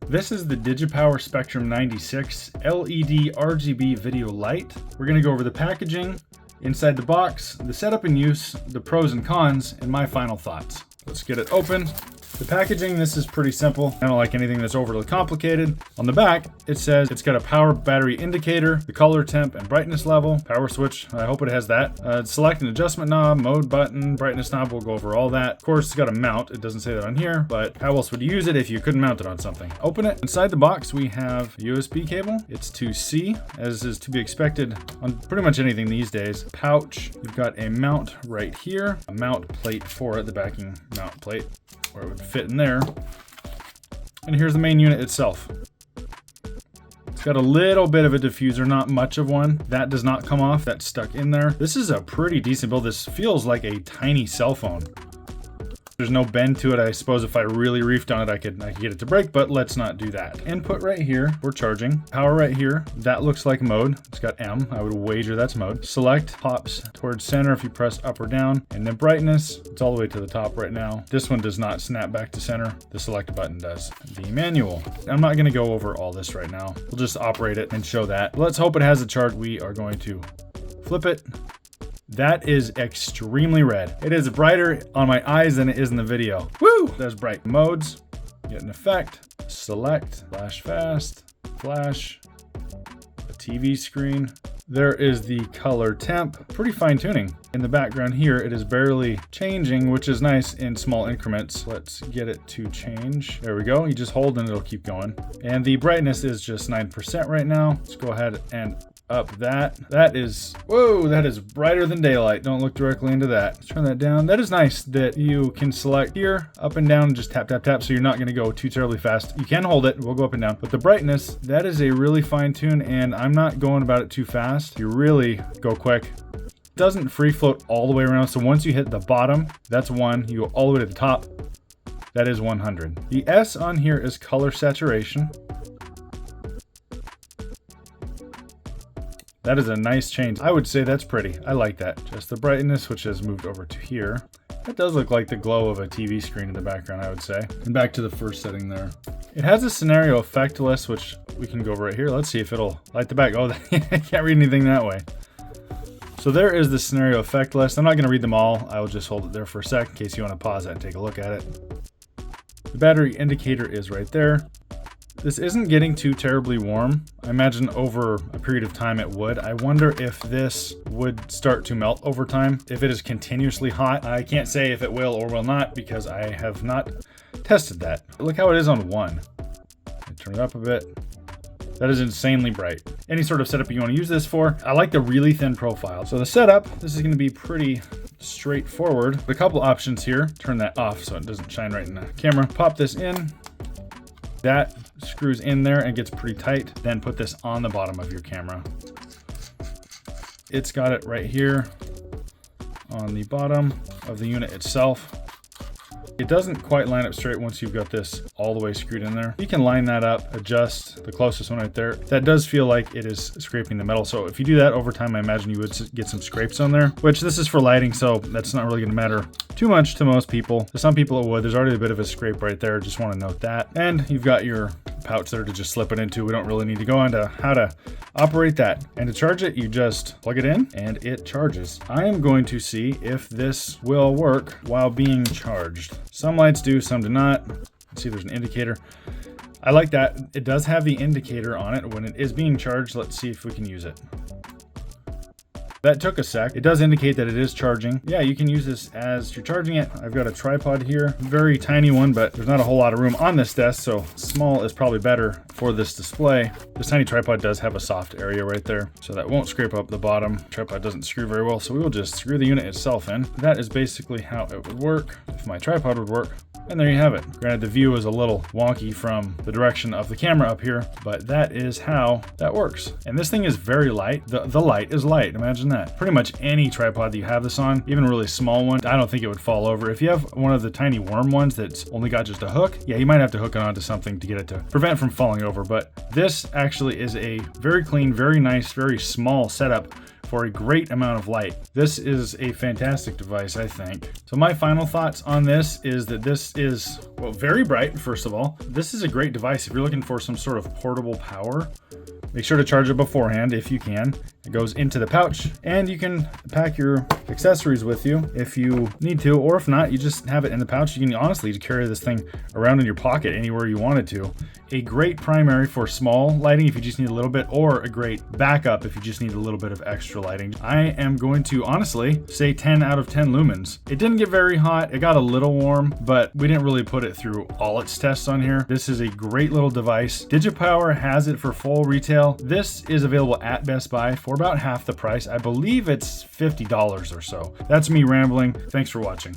This is the Digipower Spectrum 96 LED RGB video light. We're going to go over the packaging, inside the box, the setup and use, the pros and cons, and my final thoughts. Let's get it open. The packaging, this is pretty simple. I don't like anything that's overly complicated. On the back, it says it's got a power battery indicator, the color temp and brightness level, power switch, I hope it has that. Select an adjustment knob, mode button, brightness knob, we'll go over all that. Of course, it's got a mount, it doesn't say that on here, but how else would you use it if you couldn't mount it on something? Open it. Inside the box, we have a USB cable. It's to C, as is to be expected on pretty much anything these days. Pouch, you've got a mount right here, a mount plate for it, the backing mount plate, where it would fit in there. And here's the main unit itself. It's got a little bit of a diffuser, not much of one. That does not come off, that's stuck in there. This is a pretty decent build. This feels like a tiny cell phone. There's no bend to it. I suppose if I really reefed on it, I could get it to break, but let's not do that. Input right here, we're charging. Power right here, that looks like mode. It's got M, I would wager that's mode. Select pops towards center if you press up or down. And then brightness, it's all the way to the top right now. This one does not snap back to center. The select button does. The manual, I'm not gonna go over all this right now. We'll just operate it and show that. Let's hope it has a charge. We are going to flip it. That is extremely red. It is brighter on my eyes than it is in the video. Woo! There's bright modes. Get an effect. Select. Flash fast. Flash. A TV screen. There is the color temp. Pretty fine tuning. In the background here, it is barely changing, which is nice in small increments. Let's get it to change. There we go. You just hold and it'll keep going. And the brightness is just 9% right now. Let's go ahead and up that. That is, whoa, that is brighter than daylight. Don't look directly into that. Let's turn that down. That is nice that you can select here, up and down, and just tap, tap, tap, so you're not gonna go too terribly fast. You can hold it, we'll go up and down. But the brightness, that is a really fine tune, and I'm not going about it too fast. You really go quick. It doesn't free float all the way around, so once you hit the bottom, that's 1. You go all the way to the top, that is 100. The S on here is color saturation. That is a nice change. I would say that's pretty. I like that. Just the brightness, which has moved over to here. That does look like the glow of a TV screen in the background, I would say. And back to the first setting there. It has a scenario effect list, which we can go right here. Let's see if it'll light the back. Oh, I can't read anything that way. So there is the scenario effect list. I'm not gonna read them all. I will just hold it there for a sec in case you wanna pause that and take a look at it. The battery indicator is right there. This isn't getting too terribly warm. I imagine over a period of time it would. I wonder if this would start to melt over time. If it is continuously hot, I can't say if it will or will not because I have not tested that. Look how it is on 1. Turn it up a bit. That is insanely bright. Any sort of setup you want to use this for. I like the really thin profile. So the setup, this is going to be pretty straightforward. A couple options here. Turn that off so it doesn't shine right in the camera. Pop this in. That screws in there and gets pretty tight. Then put this on the bottom of your camera. It's got it right here on the bottom of the unit itself. It doesn't quite line up straight once you've got this all the way screwed in there. You can line that up, adjust the closest one right there. That does feel like it is scraping the metal. So if you do that over time, I imagine you would get some scrapes on there, which this is for lighting, so that's not really gonna matter too much to most people. To some people it would. There's already a bit of a scrape right there. Just wanna note that. And you've got your pouch there to just slip it into. We don't really need to go into how to operate that. And to charge it, you just plug it in and it charges. I am going to see if this will work while being charged. Some lights do, some do not. Let's see, there's an indicator. I like that. It does have the indicator on it when it is being charged. Let's see if we can use it. That took a sec. It does indicate that it is charging. Yeah, you can use this as you're charging it. I've got a tripod here, very tiny one, but there's not a whole lot of room on this desk, so small is probably better for this display. This tiny tripod does have a soft area right there, so that won't scrape up the bottom. Tripod doesn't screw very well, so we will just screw the unit itself in. That is basically how it would work if my tripod would work. And there you have it. Granted, the view is a little wonky from the direction of the camera up here, but that is how that works. And this thing is very light. The light is light, imagine that. Pretty much any tripod that you have this on, even a really small one, I don't think it would fall over. If you have one of the tiny worm ones that's only got just a hook, yeah, you might have to hook it onto something to get it to prevent it from falling over. But this actually is a very clean, very nice, very small setup for a great amount of light. This is a fantastic device, I think. So my final thoughts on this is that this is, well, very bright, first of all. This is a great device if you're looking for some sort of portable power. Make sure to charge it beforehand if you can. It goes into the pouch, and you can pack your accessories with you if you need to, or if not, you just have it in the pouch. You can honestly carry this thing around in your pocket anywhere you wanted to. A great primary for small lighting if you just need a little bit, or a great backup if you just need a little bit of extra lighting. I am going to honestly say 10 out of 10 lumens. It didn't get very hot. It got a little warm, but we didn't really put it through all its tests on here. This is a great little device. Digipower has it for full retail. This is available at Best Buy for about half the price. I believe it's $50 or so. That's me rambling. Thanks for watching.